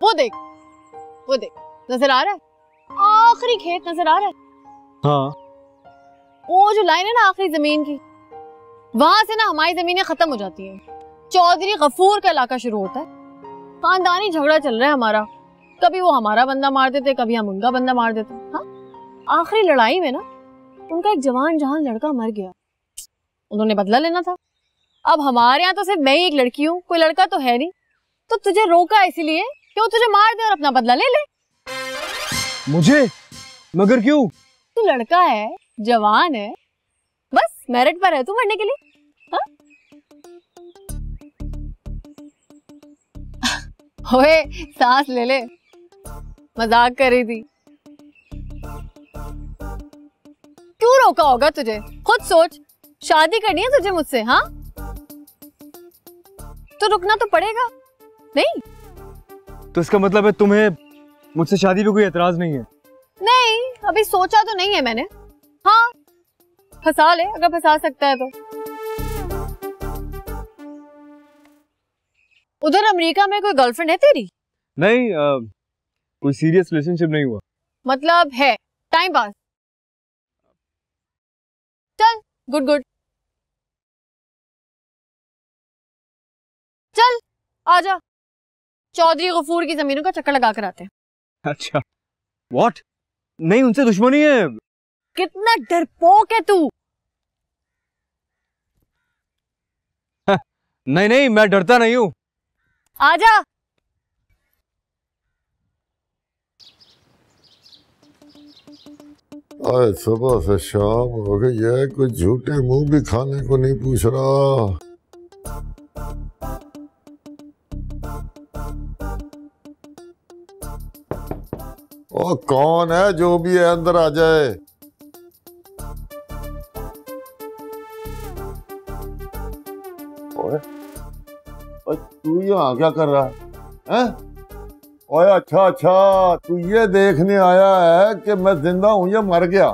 वो देख नजर आ रहा है? आखिरी खेत नजर आ रहा है? हाँ। वो जो लाइन है ना आखिरी जमीन की, वहां से ना हमारी जमीनें खत्म हो जाती हैं। चौधरी गफूर का इलाका शुरू होता है। खानदानी झगड़ा चल रहा है हमारा, कभी वो हमारा बंदा मार देते, कभी हम उनका बंदा मार देते। हाँ, आखिरी लड़ाई में ना उनका एक जवान जहान लड़का मर गया, उन्होंने बदला लेना था। अब हमारे यहाँ तो सिर्फ मैं ही एक लड़की हूँ, कोई लड़का तो है नहीं, तो तुझे रोका इसलिए कि वो तुझे मार दे और अपना बदला ले ले। मुझे? मगर क्यों? तू लड़का है, जवान है, बस मेरिट पर है तू मरने के लिए। हाँ? ओए सांस ले ले, मजाक कर रही थी। क्यों रोका होगा तुझे? खुद सोच, शादी करनी है तुझे मुझसे? हाँ, तो रुकना तो पड़ेगा नहीं? तो इसका मतलब है तुम्हें मुझसे शादी पे कोई एतराज नहीं है? नहीं, अभी सोचा तो नहीं है मैंने। हाँ, फंसा ले अगर फंसा सकता है तो। उधर अमेरिका में कोई गर्लफ्रेंड है तेरी? नहीं, कोई सीरियस रिलेशनशिप नहीं हुआ। मतलब है टाइम पास? चल, गुड गुड, चल आजा, चौधरी गफूर की जमीनों का चक्कर लगा कर आते हैं। अच्छा, व्हाट? नहीं, उनसे दुश्मनी है। कितना डरपोक है तू। नहीं नहीं, मैं डरता नहीं हूँ। आजा। आज सुबह से शाम हो गई है, कोई झूठे मुंह भी खाने को नहीं पूछ रहा। ओ कौन है? जो भी है अंदर आ जाए। ओए तू यहाँ क्या कर रहा है? ओए अच्छा, तू ये देखने आया है कि मैं जिंदा हूं या मर गया?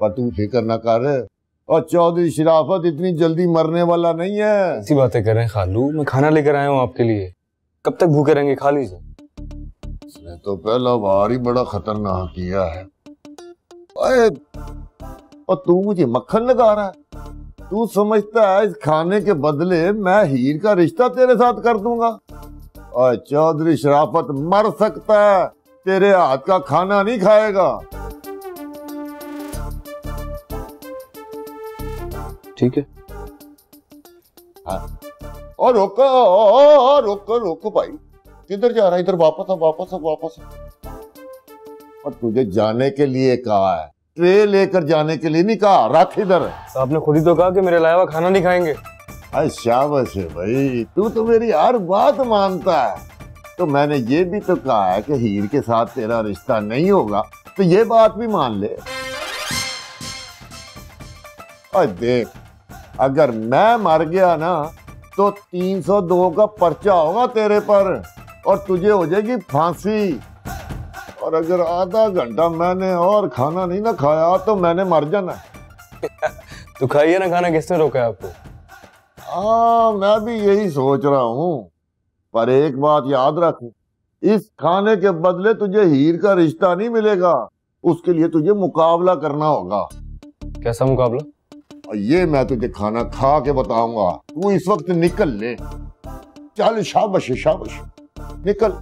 पर तू फिक्र ना कर, और चौधरी शराफत इतनी जल्दी मरने वाला नहीं है। ऐसी बातें कर रहे हैं खालू, मैं खाना लेकर आया हूँ आपके लिए। कब तक भूखे रहेंगे? खा लीजिए। इसने तो पहला वार ही बड़ा खतरनाक किया है। ओए, और तू मुझे मक्खन लगा रहा है? तू समझता है इस खाने के बदले मैं हीर का रिश्ता तेरे साथ कर दूंगा? और चौधरी शराफत मर सकता है, तेरे हाथ का खाना नहीं खाएगा। ठीक है। हाँ। और रोको भाई, किधर जा रहा है? इधर वापस आ। और तुझे जाने के लिए कहा है, ट्रे लेकर जाने के लिए नहीं कहा। रख इधर। आपने खुद ही तो कहा कि मेरे अलावा खाना नहीं खाएंगे। शाबाश है भाई, तू तो मेरी हर बात मानता है। तो मैंने ये भी तो कहा है कि हीर के साथ तेरा रिश्ता नहीं होगा, तो ये बात भी मान ले। और देख, अगर मैं मर गया ना तो 302 का पर्चा होगा तेरे पर और तुझे हो जाएगी फांसी। और अगर आधा घंटा मैंने और खाना नहीं ना खाया तो मैंने मर जाना। तो खाइए ना खाना, किसने रोका है आपको? हाँ, मैं भी यही सोच रहा हूँ, पर एक बात याद रख, इस खाने के बदले तुझे हीर का रिश्ता नहीं मिलेगा। उसके लिए तुझे मुकाबला करना होगा। कैसा मुकाबला? और ये मैं तुझे खाना खा के बताऊंगा। तू इस वक्त निकल ले। चल, शाबाश निकल।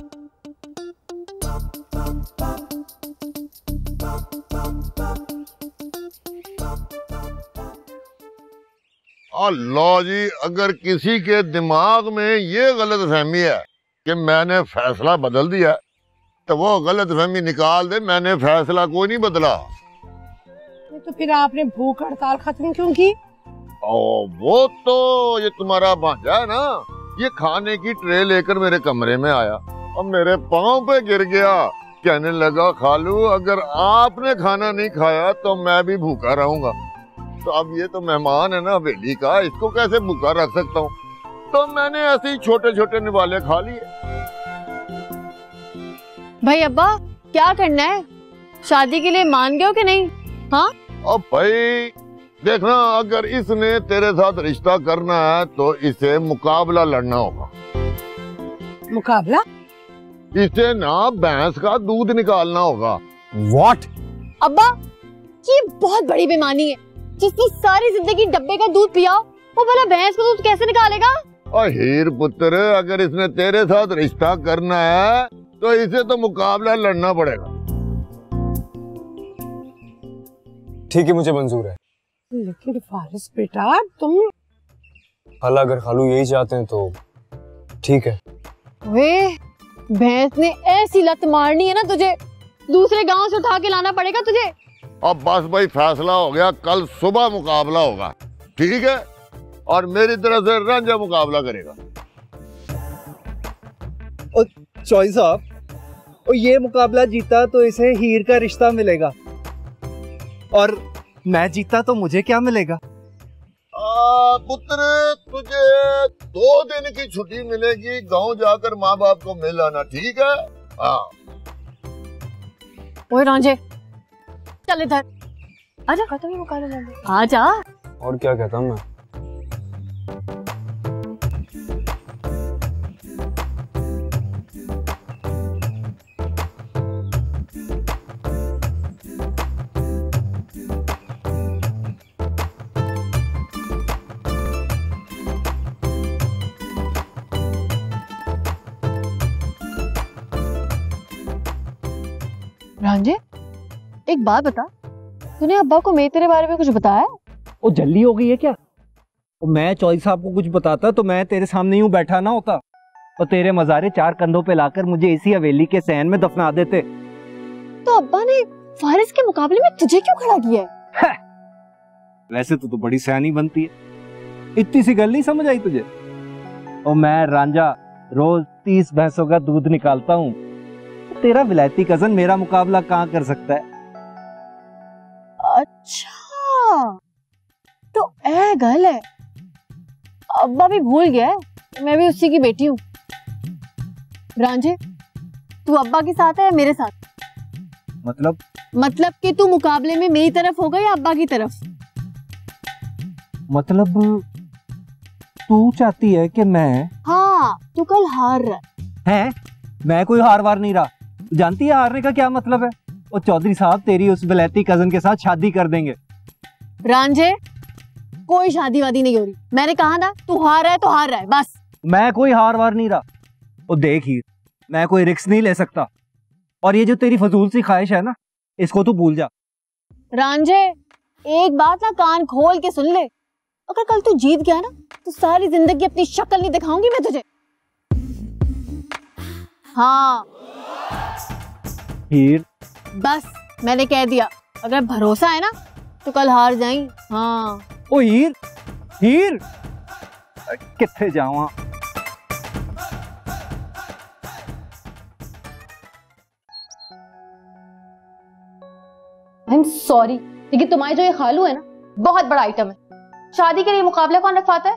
अल्लाह जी, अगर किसी के दिमाग में ये गलत फहमी है कि मैंने फैसला बदल दिया तो वो गलत फहमी निकाल दे। मैंने फैसला कोई नहीं बदला। तो फिर आपने भूख हड़ताल खत्म क्यों की? वो तो ये तुम्हारा भांजा है ना, ये खाने की ट्रे लेकर मेरे कमरे में आया और मेरे पांव पे गिर गया। कहने लगा, खालू अगर आपने खाना नहीं खाया तो मैं भी भूखा रहूंगा। तो अब ये तो मेहमान है ना हवेली का, इसको कैसे भूखा रख सकता हूँ? तो मैंने ऐसे ही छोटे छोटे निवाले खा लिए। भाई अब्बा, क्या करना है? शादी के लिए मान गए हो कि नहीं? हाँ, अब भाई देखना, अगर इसने तेरे साथ रिश्ता करना है तो इसे मुकाबला लड़ना होगा। मुकाबला? इसे ना भैंस का दूध निकालना होगा। व्हाट? अब्बा, ये बहुत बड़ी बेईमानी है। जिसकी सारी जिंदगी डब्बे का दूध पिया, वो भला भैंस का दूध कैसे निकालेगा? और हीर पुत्र, अगर इसने तेरे साथ रिश्ता करना है तो इसे तो मुकाबला लड़ना पड़ेगा। ठीक है, मुझे मंजूर है। लेकिन फारिस बेटा, तुम खाला अगर खालू यही चाहते हैं तो ठीक है। वे भैंस ने ऐसी लत मारनी है ना तुझे, दूसरे गांव से उठा के लाना पड़ेगा तुझे। अब बस भाई फैसला हो गया, कल सुबह मुकाबला होगा, ठीक है? और मेरी तरफ से रांझा मुकाबला करेगा। और चौधरी साहब, और ये मुकाबला जीता तो इसे हीर का रिश्ता मिलेगा, और मैं जीता तो मुझे क्या मिलेगा? पुत्र, तुझे 2 दिन की छुट्टी मिलेगी, गांव जाकर माँ बाप को मिल आना, ठीक है? हाँ। ओए रांझे, चल इधर आजा, खत्म ही मुकाबला, आजा। और क्या कहता हूँ मैं? रांझे, एक बात बता, तूने अब्बा को मैं तेरे बारे में कुछ बताया? वो जल्दी हो गई है क्या? मैं चौधरी साहब को कुछ बताता तो मैं तेरे सामने यूं बैठा ना होता, और तेरे मज़ारे 4 कंधों पे लाकर मुझे इसी हवेली के सहन में दफना देते। तो अब्बा ने फारिस के मुकाबले में तुझे क्यों खड़ा किया है? वैसे तो बड़ी सयानी बनती है, इतनी सी गल नहीं समझ आई तुझे? और मैं रांझा रोज 30 भैंसों का दूध निकालता हूँ, तेरा विलायती कजन मेरा मुकाबला कहाँ कर सकता है? अच्छा, तो ऐ गल है। अब्बा भी भूल गया है, मैं भी उसी की बेटी हूँ। रांझे, तू अब्बा के साथ है या मेरे साथ? मतलब कि तू मुकाबले में मेरी तरफ होगा या अब्बा की तरफ? मतलब तू चाहती है कि मैं? हाँ, तू कल हार रहा है। मैं कोई हार वार नहीं रहा। जानती है हारने का क्या मतलब है? और चौधरी साहब तेरी उस विलायती कजन के साथ शादी कर देंगे। रांझे, कोई शादी वादी नहीं हो रही। मैंने कहा ना, तू हार रहा है तो हार रहा है, बस। मैं कोई हार वार नहीं रहा। और देख ही, मैं कोई रिस्क नहीं ले सकता, और ये जो तेरी फजूल सी ख्वाहिश है ना, इसको तू भूल जा। रांझे, एक बात ना कान खोल के सुन ले, अगर कल तू जीत गया ना तो सारी जिंदगी अपनी शक्ल नहीं दिखाऊंगी मैं तुझे। हाँ हीर, बस मैंने कह दिया, अगर भरोसा है ना तो कल हार जाएं। हाँ। ओ हीर, हीर किथे जावा? आई एम सॉरी, लेकिन तुम्हारे जो ये खालू है ना, बहुत बड़ा आइटम है। शादी के लिए मुकाबला कौन रखवाता है?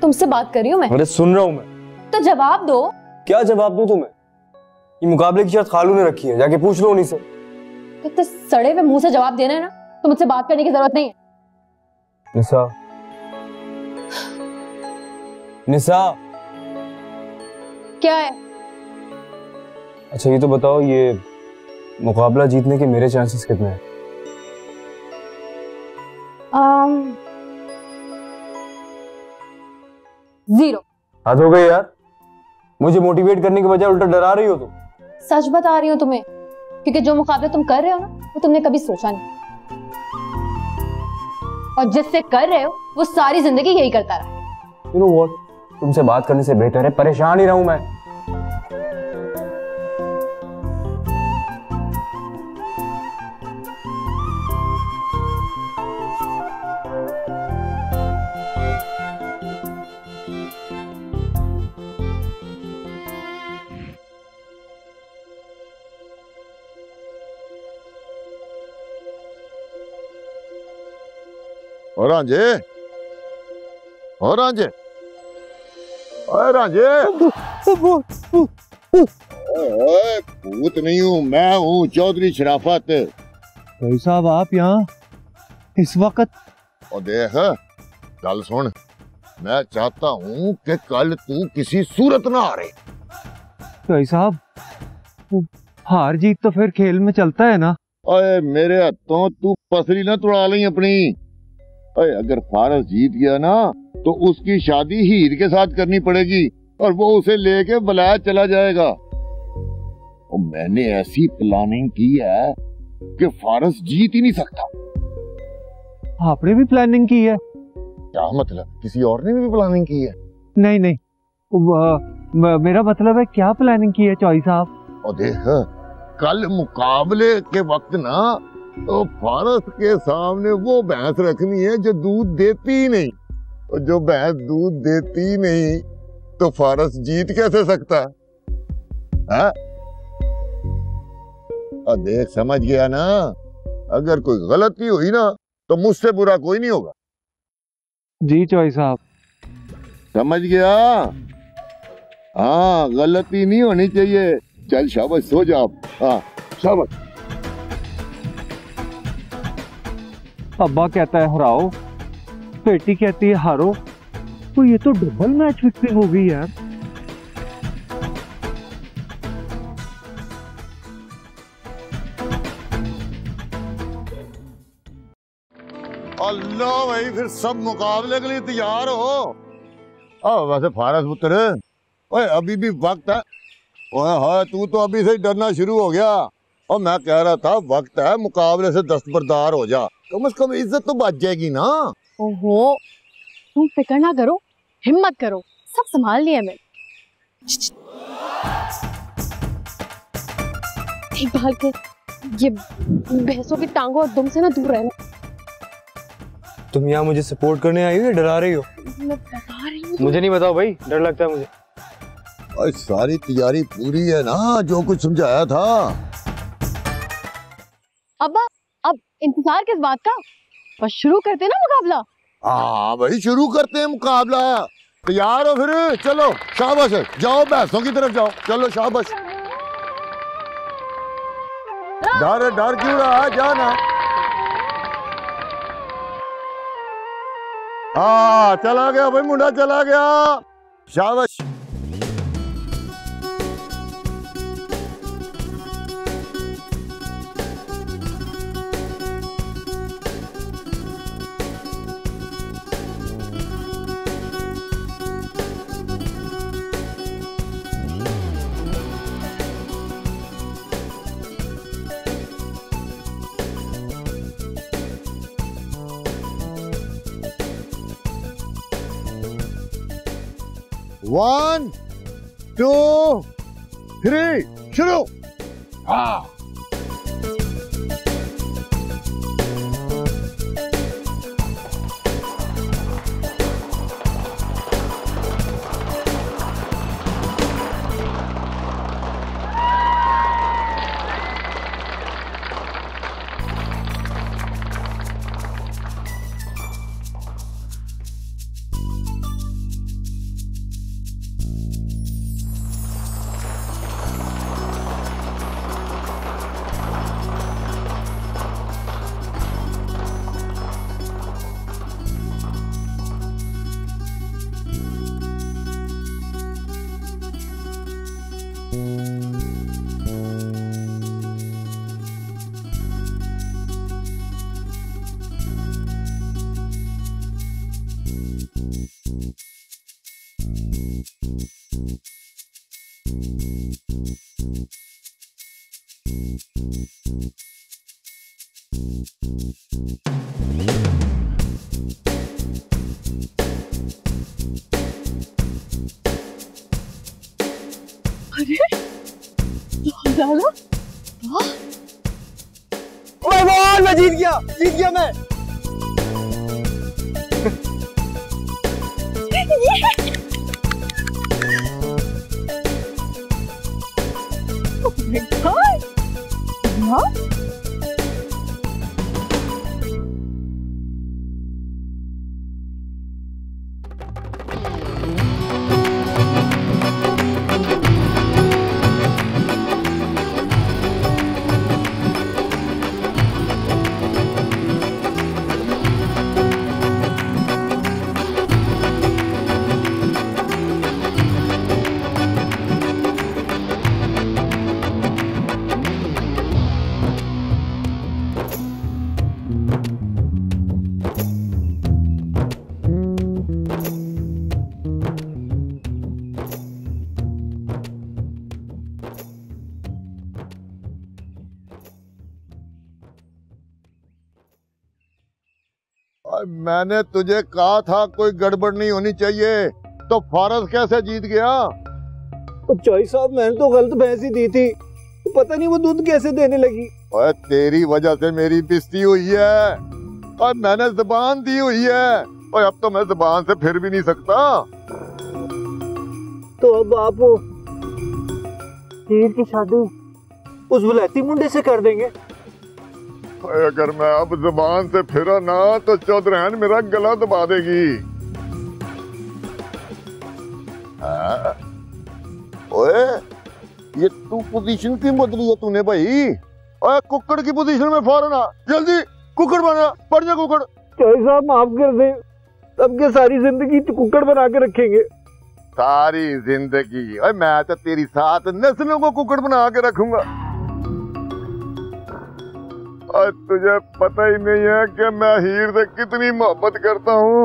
तुमसे बात कर रही हूँ मैं। अरे सुन रहा हूँ मैं। तो जवाब दो। क्या जवाब दूं तुम्हें? ये मुकाबले की शर्त खालू ने रखी है, जाके पूछ लो उन्हीं से। कितने सड़े हुए मुंह से जवाब देना है ना, तो मुझसे बात करने की जरूरत नहीं है। निसा, निसा, क्या है? अच्छा ये तो बताओ, ये मुकाबला जीतने के मेरे चांसेस कितने हैं? 0। हद हो गई यार, मुझे मोटिवेट करने के बजाय उल्टा डरा रही हो तुम। सच बता रही हूँ तुम्हें, क्योंकि जो मुकाबला तुम कर रहे हो ना, वो तुमने कभी सोचा नहीं, और जिससे कर रहे हो वो सारी जिंदगी यही करता रहा। You know what? तुमसे बात करने से बेहतर है परेशान ही रहूं मैं। और रांझे, और रांझे, और रांझे, भूत नहीं हूँ, मैं हूँ चौधरी शराफत। भाई साहब आप यहाँ इस वक्त? और देख, गल सुन, मैं चाहता हूँ कि कल तू किसी सूरत ना हारे। भाई साहब, हार जीत तो फिर खेल में चलता है ना। अरे मेरे हाथों तू पसली ना तुड़ा ली अपनी। अरे अगर फारस जीत गया ना तो उसकी शादी हीर के साथ करनी पड़ेगी और वो उसे लेके वलायत चला जाएगा। और मैंने ऐसी प्लानिंग की है कि फारस जीत ही नहीं सकता। आपने भी प्लानिंग की है? क्या मतलब? किसी और ने भी प्लानिंग की है? नहीं नहीं, मेरा मतलब है क्या प्लानिंग की है चौई साहब? और देख, कल मुकाबले के वक्त ना तो फारस के सामने वो भैंस रखनी है जो दूध देती ही नहीं। और जो भैंस दूध देती ही नहीं तो फारस जीत कैसे सकता है? और देख, समझ गया ना? अगर कोई गलती हुई ना तो मुझसे बुरा कोई नहीं होगा। जी चौई साहब। समझ गया? हाँ, गलती नहीं होनी चाहिए। चल शाबाश, सो जा। हाँ शाबाश। अब्बा कहता है हराओ, बेटी कहती है हारो, तो ये तो डबल मैच फिक्सिंग हो गई यार। अल्लाह भाई, फिर सब मुकाबले के लिए तैयार हो। वैसे फारस पुत्र, ओए अभी भी वक्त है। ओए हाँ, तू तो अभी से ही डरना शुरू हो गया। और मैं कह रहा था वक्त है, मुकाबले से दस्तबरदार हो जा, कम से कम इज्जत तो बच जाएगी ना। ओहो, तुम फिक्र ना करो, हिम्मत करो, सब संभाल लिया मैं। देखभाल के ये भैंसों की टांगों और दुम से ना दूर रहना। तुम यहाँ मुझे सपोर्ट करने आई हो या डरा रही हो? मैं बता रही हूँ। मुझे नहीं बताओ भाई, डर लगता है मुझे। और सारी तैयारी पूरी है ना, जो कुछ समझाया था। अब्बा, अब इंतजार किस बात का? बस शुरू करते ना मुकाबला। हाँ भाई, शुरू करते हैं मुकाबला। तैयार हो फिर? चलो शाबाश, जाओ भैंसों की तरफ जाओ। चलो शाबाश। डर क्यों रहा है? जाना। हाँ, चला गया भाई, मुंडा चला गया। शाबाश। वन, टू, थ्री, शुरू। हाँ। अरे लाला, मैं जीत गया मैं। मैंने तुझे कहा था कोई गड़बड़ नहीं होनी चाहिए, तो फारस कैसे जीत गया? चौई साहब मैंने तो गलत भैंस ही दी थी, पता नहीं वो दूध कैसे देने लगी। और तेरी वजह से मेरी बेइज्जती हुई है और मैंने जुबान दी हुई है और अब तो मैं जुबान से फिर भी नहीं सकता। तो अब आप हीर की शादी उस वलैती मुंडे से कर देंगे? अगर मैं अब जुबान से फिरा ना तो चौधरान मेरा गला दबा देगी। ओए, ये तू पोजीशन क्यों बदली है तूने भाई? ओए, कुक्कड़ की पोजीशन में फौरन आ, जल्दी कुक्कड़ बना, पड़ जा कुक्कड़। चौई साहब माफ कर दे, अब के सारी जिंदगी तो कुक्कड़ बना के रखेंगे। सारी जिंदगी? ओए, मैं तो तेरी साथ नस्लों को कुक्कड़ बना के रखूंगा। और तुझे पता ही नहीं है कि मैं हीर से कितनी मोहब्बत करता हूँ।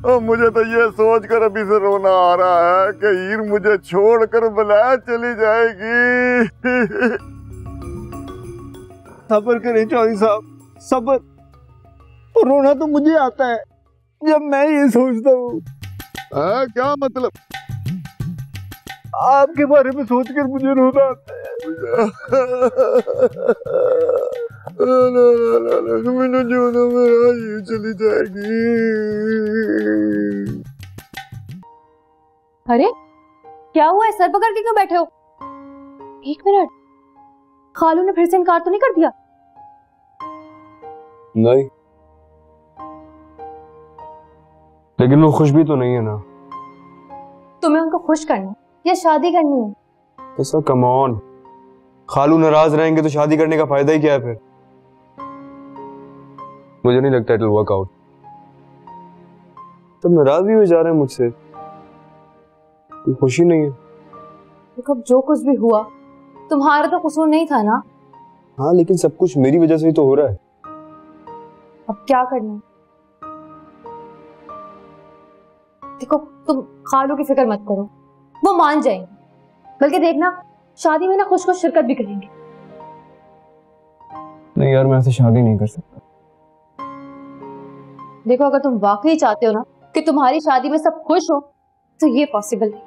और मुझे तो ये सोचकर अभी से रोना आ रहा है कि हीर मुझे छोड़कर बुलाया चली जाएगी। सब्र करें चौधरी साहब, सब्र। रोना तो मुझे आता है जब मैं ये सोचता हूँ। क्या मतलब? आपके बारे में सोचकर मुझे रोना आता है। मैंने जो ना मेरा ये चली जाएगी। अरे क्या हुआ है, सर पकड़ के क्यों बैठे हो? एक मिनट, खालू ने फिर से इनकार तो नहीं कर दिया? नहीं, लेकिन वो खुश भी तो नहीं है ना। तुम्हें उनको खुश करना या शादी करनी है? ऐसा कम ऑन, खालू नाराज रहेंगे तो शादी करने का फायदा ही क्या है फिर? मुझे नहीं लगता इट विल वर्क आउट। सब नाराज भी हो जा रहे हैं मुझसे, कोई खुशी नहीं है। देखो, जो कुछ भी हुआ तुम्हारा तो कसूर नहीं था ना। हाँ, लेकिन सब कुछ मेरी वजह से ही तो हो रहा है। अब क्या करना है? देखो, तुम खालू की फिक्र मत करो, वो मान जाएंगे। बल्कि देखना, शादी में ना खुश खुश शिरकत भी करेंगे। नहीं यार, मैं ऐसे शादी नहीं कर सकता। देखो, अगर तुम वाकई चाहते हो ना कि तुम्हारी शादी में सब खुश हो तो ये पॉसिबल नहीं।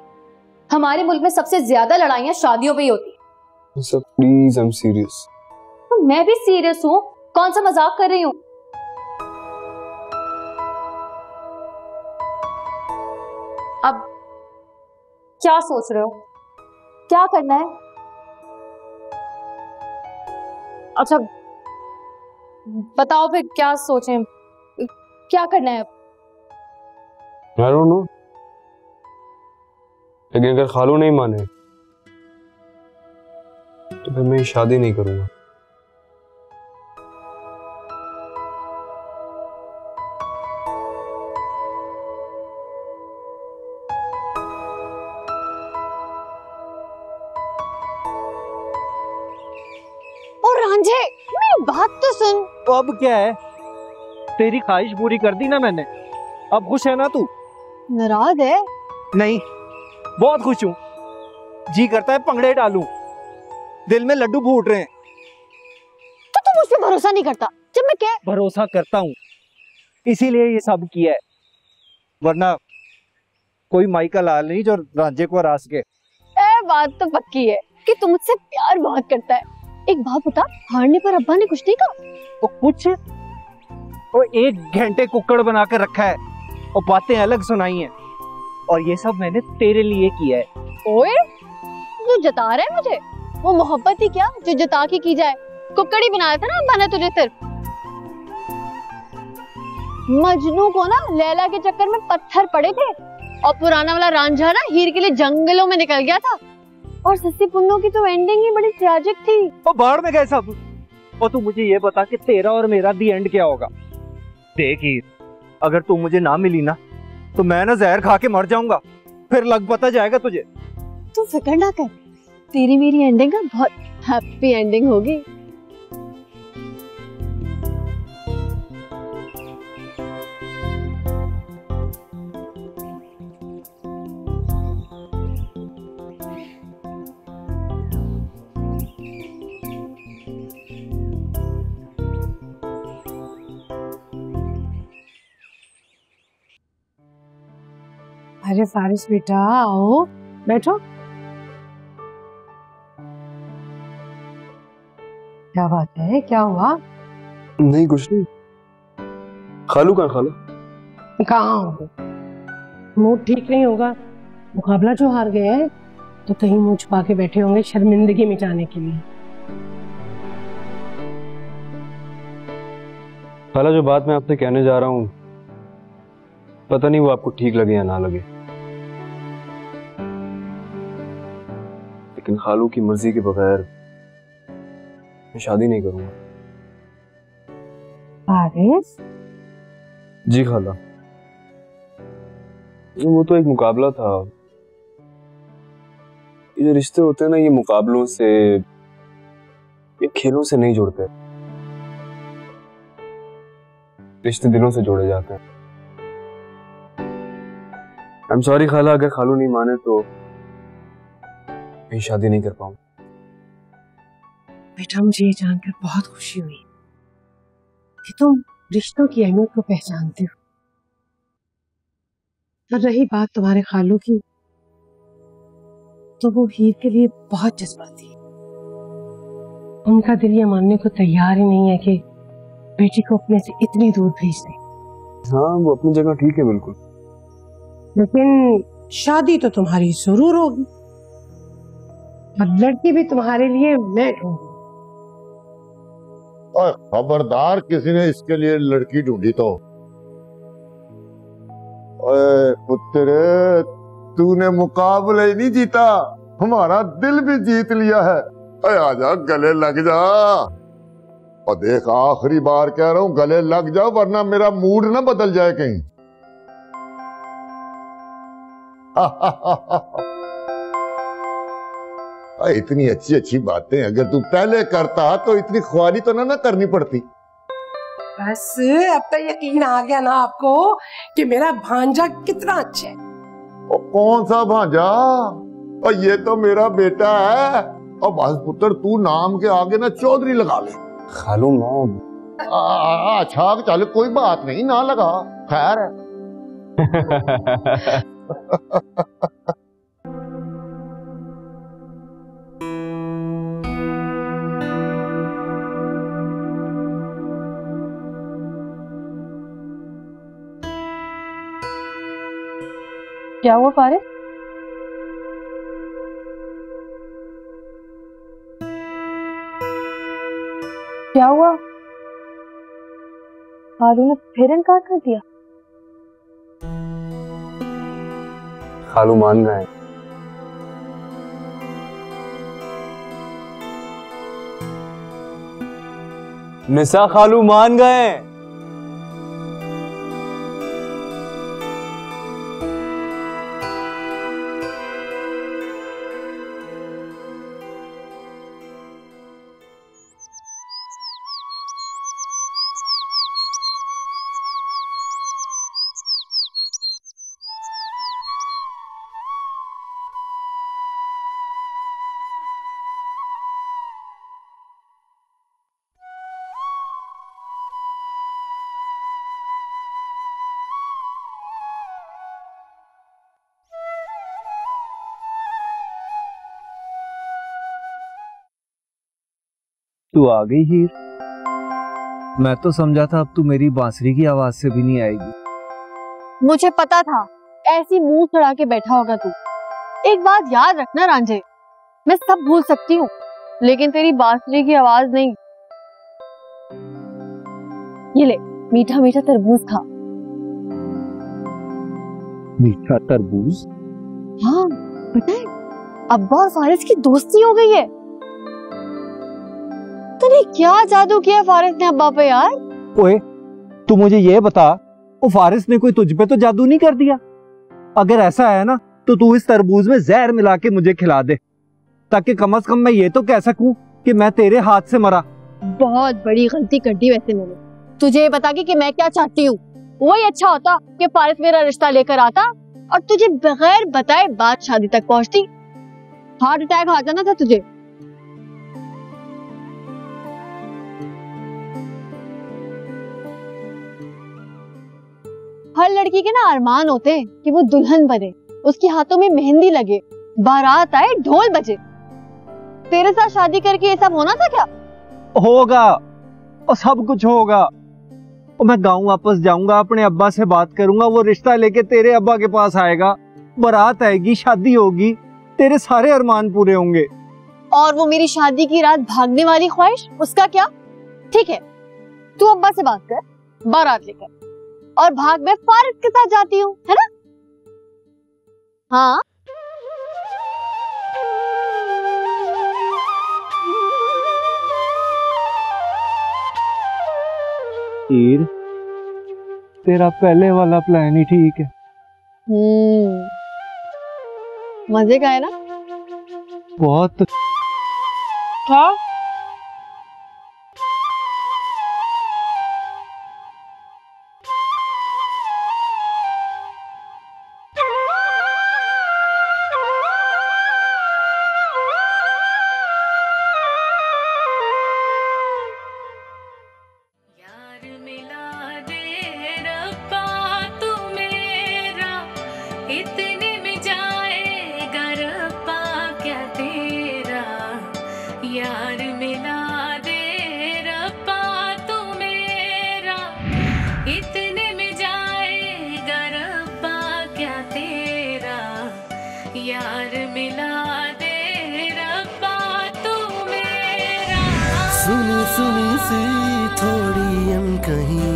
हमारे मुल्क में सबसे ज्यादा लड़ाइयां शादियों पे ही होती है। Sir please, I am serious. तो मैं भी सीरियस हूँ, कौन सा मजाक कर रही हूँ। अब क्या सोच रहे हो, क्या करना है? अच्छा बताओ फिर, क्या सोचें, क्या करना है? I don't know. लेकिन अगर खालू नहीं माने तो फिर मैं ये शादी नहीं करूंगा। और रांझे, मेरी बात तो सुन। तो अब क्या है, तेरी ख्वाहिश पूरी कर दी ना मैंने, अब खुश है ना तू? नाराज है? नहीं, बहुत खुश हूँ। जी करता है पंगड़े डालूं, दिल में लड्डू फूट रहे हैं। तो तुम मुझ पे भरोसा नहीं करता जब मैं क्या? भरोसा करता हूँ, इसीलिए ये सब किया है, वरना कोई माई का लाल नहीं जो रांझे को रास के। बात तो पक्की है कि तुम मुझसे प्यार बहुत करता है। एक बात बता, हारने पर अब्बा ने कुछ नहीं कहा? वो कुछ, वो 1 घंटे कुक्कड़ बना कर रखा है और बातें अलग सुनाई हैं, और ये सब मैंने तेरे लिए किया है। ओए, तू जता रहा है मुझे? वो मोहब्बत ही क्या जो जता के की जाए? कुक्कड़ी बनाया था ना अब्बा ने तुझे सिर्फ। मजनू को ना लैला के चक्कर में पत्थर पड़े थे और पुराना वाला रांझा ना हीर के लिए जंगलों में निकल गया था। और सस्सी पुन्नों की तो एंडिंग ही बड़ी ट्रैजिक थी। वो बाढ़ में गए सब। और तू मुझे ये बता कि तेरा और मेरा दी एंड क्या होगा? देख हीर, अगर तू मुझे ना मिली ना तो मैं ना जहर खा के मर जाऊंगा, फिर लग पता जाएगा तुझे। तू फिक्र ना कर, तेरी मेरी एंडिंग ना बहुत हैप्पी एंडिंग होगी। अरे फारिस बेटा आओ बैठो। क्या बात है, क्या हुआ? नहीं कुछ नहीं। खालू कहाँ? खाला कहाँ हो? मूड ठीक नहीं होगा, मुकाबला जो हार गए हैं तो कहीं मुंह छुपा के बैठे होंगे शर्मिंदगी मिटाने के लिए। खाला, जो बात मैं आपसे कहने जा रहा हूँ पता नहीं वो आपको ठीक लगे या ना लगे, लेकिन खालू की मर्जी के बगैर मैं शादी नहीं करूंगा। फारिस? जी खाला, वो तो एक मुकाबला था। ये जो रिश्ते होते हैं ना, ये मुकाबलों से, ये खेलों से नहीं जुड़ते। रिश्ते दिलों से जोड़े जाते हैं। आई एम सॉरी खाला, अगर खालू नहीं माने तो मैं शादी नहीं कर पाऊं। बेटा मुझे ये जानकर बहुत खुशी हुई कि तुम रिश्तों की अहमियत को पहचानते हो। और रही बात तुम्हारे खालू की, तो वो हीर के लिए बहुत जज्बाती है। उनका दिल ये मानने को तैयार ही नहीं है कि बेटी को अपने से इतनी दूर भेज दें। हाँ, वो अपनी जगह ठीक है बिल्कुल, लेकिन शादी तो तुम्हारी जरूर होगी और लड़की भी तुम्हारे लिए मैं ढूंढूंगी। और खबरदार किसी ने इसके लिए लड़की ढूंढी तो। ओए पुत्र, तूने मुकाबला ही नहीं जीता, हमारा दिल भी जीत लिया है। अरे आजा, गले लग जा। और देख, आखिरी बार कह रहा हूं, गले लग जाओ वरना मेरा मूड ना बदल जाए कहीं। इतनी अच्छी अच्छी बातें अगर तू पहले करता तो इतनी ख्वारी तो ना करनी पड़ती। बस अब तो यकीन आ गया ना आपको कि मेरा भांजा कितना अच्छा है। और कौन सा भांजा? और ये तो मेरा बेटा है। और बस पुत्र, तू नाम के आगे ना चौधरी लगा ले। खालू मैं अच्छा चल, कोई बात नहीं, ना लगा, खैर है। क्या हुआ फारिस? क्या हुआ? खालू ने फिर इनकार कर दिया? खालू मान गए। निसा, खालू मान गए। तू आ गई हीर। मैं तो समझा था अब तू मेरी बांसुरी की आवाज से भी नहीं आएगी। मुझे पता था ऐसी मुंह चढ़ा के बैठा होगा तू। एक बात याद रखना रांझे, मैं सब भूल सकती हूँ लेकिन तेरी बांसुरी की आवाज नहीं। ये ले, मीठा मीठा तरबूज खा। मीठा तरबूज? हाँ, पता है अब्बा और फारिस की दोस्ती हो गई है। तूने क्या जादू किया फारिस ने अब्बा पे यार? ओए, तू मुझे ये बता, वो फारिस ने कोई तुझ पे तो जादू नहीं कर दिया? अगर ऐसा है ना तो तू इस तरबूज में जहर मिला के मुझे खिला दे, ताकि कम से कम मैं ये तो कह सकूं कि मैं तेरे हाथ से मरा। बहुत बड़ी गलती कर दी वैसे मैंने। तुझे बता के कि मैं क्या चाहती हूँ, वही अच्छा होता कि फारिस मेरा रिश्ता लेकर आता और तुझे बगैर बताए बात शादी तक पहुंचती। हार्ट अटैक आ जाना था तुझे। हर लड़की के ना अरमान होते हैं कि वो दुल्हन बने, उसके हाथों में मेहंदी लगे, बारात आए, ढोल बजे। तेरे साथ शादी करके ये सब होना था क्या? होगा और सब कुछ होगा। और मैं गांव वापस जाऊंगा, अपने अब्बा से बात करूंगा, वो रिश्ता लेके तेरे अब्बा के पास आएगा, बारात आएगी, शादी होगी, तेरे सारे अरमान पूरे होंगे। और वो मेरी शादी की रात भागने वाली ख्वाहिश, उसका क्या? ठीक है, तू अब्बा से बात कर, बारात लेकर, और भाग मैं फारिस के साथ जाती हूँ, है ना? हाँ। हीर, तेरा पहले वाला प्लान ही ठीक है। मजे का है ना? बहुत। हाँ। सुनी सुनी सी थोड़ी अनकही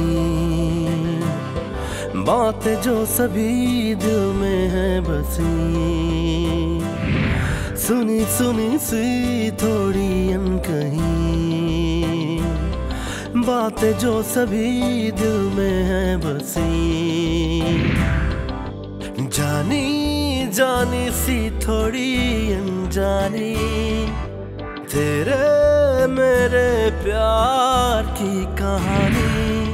बातें जो सभी दिल में है बसी, सुनी सुनी सी थोड़ी अनकही बातें जो सभी दिल में है बसी, जानी जानी सी थोड़ी अनजानी तेरे मेरे प्यार की कहानी,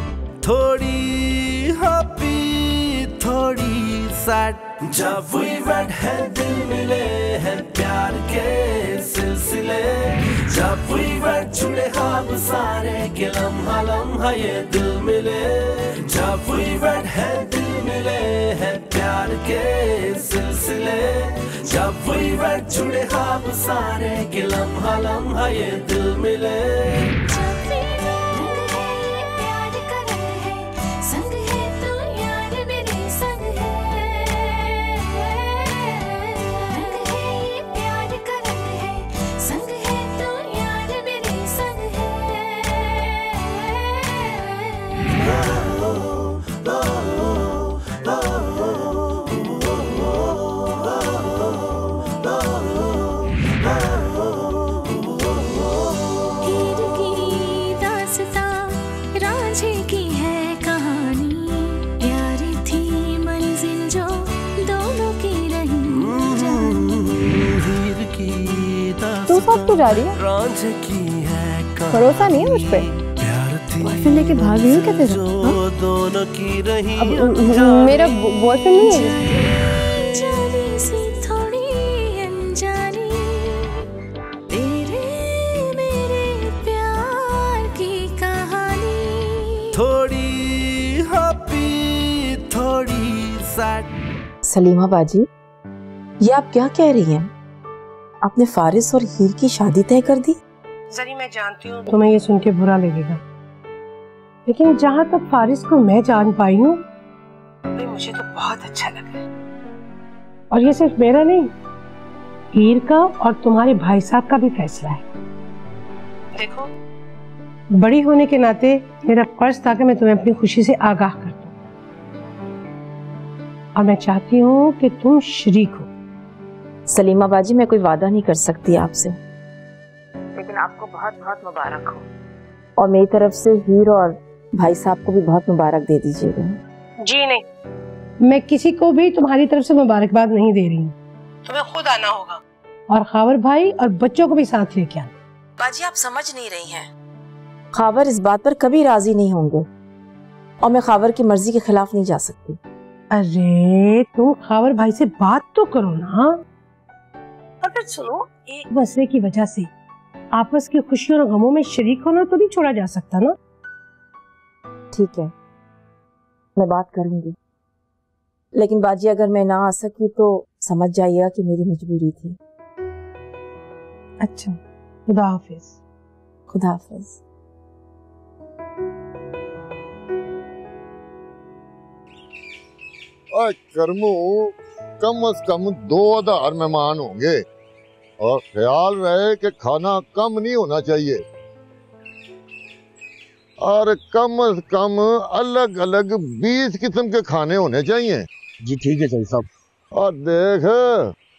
थोड़ी हैप्पी थोड़ी सैड, जब वी मेट है दिल मिले हैं प्यार के सिलसिले, जब वी मेट जुड़े ख्वाब सारे के लम्हा लम्हा ये दिल मिले, जब वी मेट है दिल मिले हैं प्यार के सिलसिले, जब वी मेट जुड़े ख्वाब सारे के लम्हा लम्हा ये दिल मिले। तू सब क्यों जा रही है? भरोसा नहीं है मुझ पे? बॉयफ्रेंड लेके भाग रही हूँ क्या तेरा? अब मेरा बॉयफ्रेंड नहीं है। थोड़ी हैप्पी थोड़ी सैड। सलीमा बाजी, ये आप क्या कह रही हैं? आपने फारिस और हीर की शादी तय कर दी? जरी मैं जानती हूँ तुम्हें ये सुन के बुरा लगेगा, लेकिन जहाँ तक फारिस को मैं जान पाई हूँ मुझे तो बहुत अच्छा लगा। और ये सिर्फ मेरा नहीं, हीर का और तुम्हारे भाई साहब का भी फैसला है। देखो, बड़ी होने के नाते मेरा फर्ज था कि मैं तुम्हें अपनी खुशी से आगाह कर दूं, और मैं चाहती हूँ कि तुम शरीक हो। सलीमा बाजी, मैं कोई वादा नहीं कर सकती आपसे, लेकिन आपको बहुत बहुत मुबारक हो, और मेरी तरफ से हीर और भाई साहब को भी बहुत मुबारक दे दीजिएगा। जी नहीं, मैं किसी को भी तुम्हारी तरफ से मुबारकबाद नहीं दे रही हूँ, तुम्हें खुद आना होगा और खावर भाई और बच्चों को भी साथ लेके आना। बाजी, आप समझ नहीं रही हैं, खावर इस बात पर कभी राजी नहीं होंगे, और मैं खावर की मर्जी के खिलाफ नहीं जा सकती। अरे तुम खावर भाई से बात तो करो ना। और फिर सुनो, एक दूसरे की वजह से आपस की खुशियों और गमों में शरीक होना तो नहीं छोड़ा जा सकता ना। ठीक है, मैं बात करूंगी, लेकिन बाजी अगर मैं ना आ सकी तो समझ जाइएगा कि मेरी मजबूरी थी। अच्छा, खुदा हाफिज। खुदा हाफिज। करमू, कम से कम 2000 मेहमान होंगे और ख्याल रहे कि खाना कम नहीं होना चाहिए और कम से कम अलग अलग 20 किस्म के खाने होने चाहिए। जी ठीक है चौधरी साहब। और देख,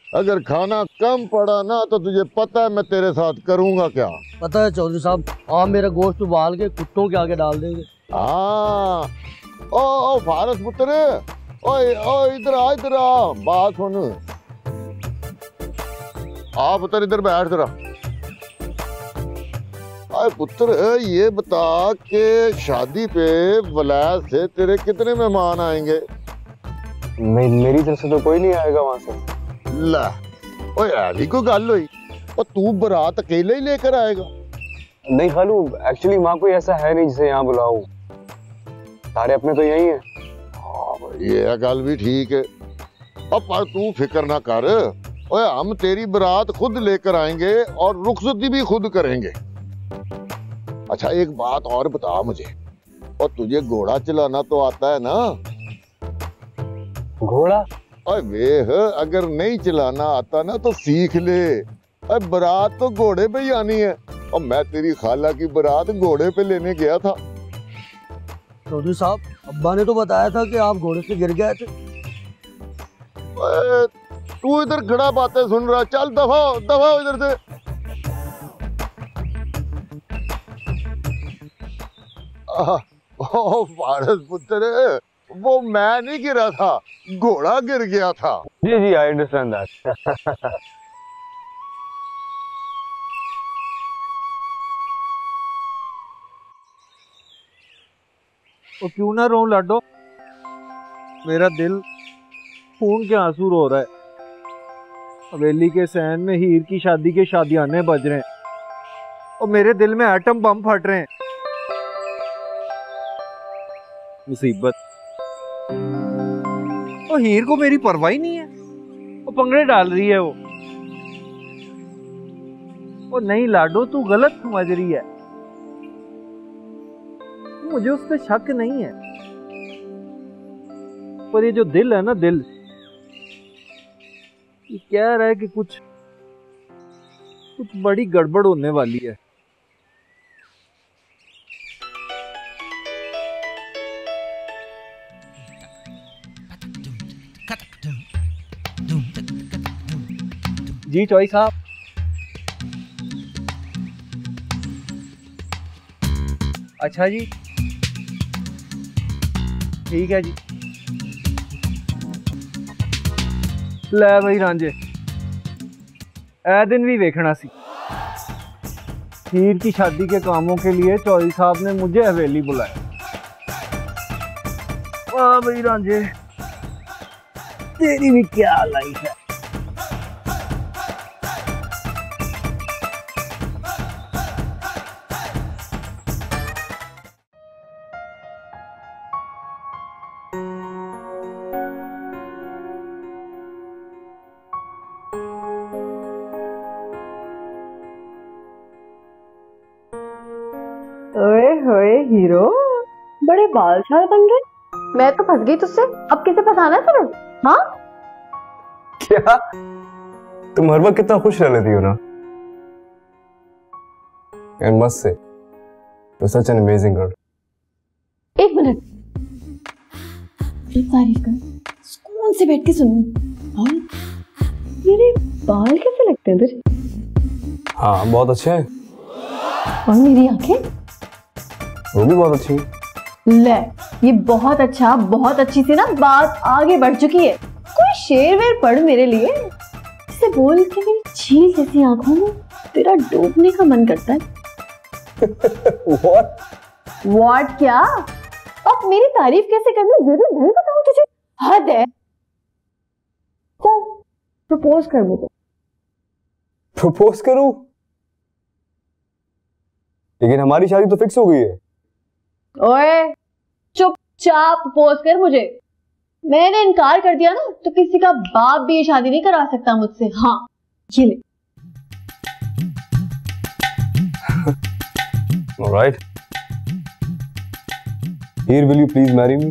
अगर खाना कम पड़ा ना तो तुझे पता है मैं तेरे साथ करूंगा क्या। पता है चौधरी साहब, आप मेरा गोश्त उबाल के कुत्तों के आगे डाल देंगे। हाँ, ओ फारस पुत्र, ओए इधर आ, बात सुन। आ पुत्र इधर बैठ जरा। अरे पुत्र, ये बता कि शादी पे वलायत से तेरे कितने मेहमान आएंगे? मेरी तरफ से तो कोई नहीं आएगा वहां से। ला, ओए अभी कोई गल हुई और तू बारात अकेले ही लेकर आएगा? नहीं खालू, एक्चुअली वहाँ कोई ऐसा है नहीं जिसे यहाँ बुलाऊं। सारे अपने तो यही हैं। ये गल भी ठीक है। अब पर तू फिक्र ना कर, ओए हम तेरी बारात खुद लेकर आएंगे और रुखसती भी खुद करेंगे। अच्छा एक बात और बता मुझे, और तुझे घोड़ा चलाना तो आता है ना? घोड़ा? अरे वेह, अगर नहीं चलाना आता ना तो सीख ले। अरे बारात तो घोड़े पे ही आनी है और मैं तेरी खाला की बारात घोड़े पे लेने गया था। चौधरी साहब, अब्बा ने तो बताया था कि आप घोड़े से गिर गए थे। तू इधर खड़ा बातें सुन रहा, चल दफा इधर से। ओ फारस पुत्र, वो मैं नहीं गिरा था, घोड़ा गिर गया था। जी आई अंडरस्टैंड दैट। वो क्यों ना रो लाडो, मेरा दिल खून के आंसू रो रहा है। हवेली के सहन में हीर की शादी के शादियाने बज रहे हैं और मेरे दिल में एटम बम फट रहे हैं। मुसीबत, वो हीर को मेरी परवाह ही नहीं है। वो पंगड़े डाल रही है। वो नहीं लाडो, तू गलत समझ रही है। मुझे उस पर शक नहीं है, पर ये जो दिल है ना, दिल ये कह रहा है कि कुछ बड़ी गड़बड़ होने वाली है। जी चौधरी साहब। अच्छा जी, ठीक है जी। ले भाई रांझे, ए दिन भी वेखना सी। हीर की शादी के कामों के लिए चौधरी साहब ने मुझे हवेली बुलाया। वाह भाई रांझे, तेरी भी क्या लाइफ है। ओए होए हीरो, बड़े बाल छाल बन गए। मैं तो फंस गई तुझसे, अब किसे फंसाना है तुझे? हाँ क्या तुम हर वक्त कितना खुश रह लेती हो ना? I must say, you're such an amazing girl. एक मिनट, एक तारीफ कर, सुकून से बैठ के सुनूं। और मेरे बाल कैसे लगते हैं तुझे? हाँ बहुत अच्छे हैं। और मेरी आंखें? वो भी बहुत अच्छी है। ले, ये बहुत अच्छा, बहुत अच्छी सी ना बात आगे बढ़ चुकी है। कोई शेर वेर पढ़ मेरे लिए। इसे बोल के मेरी झील जैसी आंखों में तेरा डूबने का मन करता है। What क्या? अब मेरी तारीफ कैसे करनी ये भी नहीं बताऊं तुझे? हद है। चल प्रपोज कर मुझे। प्रपोज करूं? लेकिन हमारी शादी तो फिक्स हो गई है। ओए चुपचाप प्रपोज कर मुझे। मैंने इनकार कर दिया ना तो किसी का बाप भी ये शादी नहीं करा सकता मुझसे। हाँ ये ले। All right. Here, will you please marry me?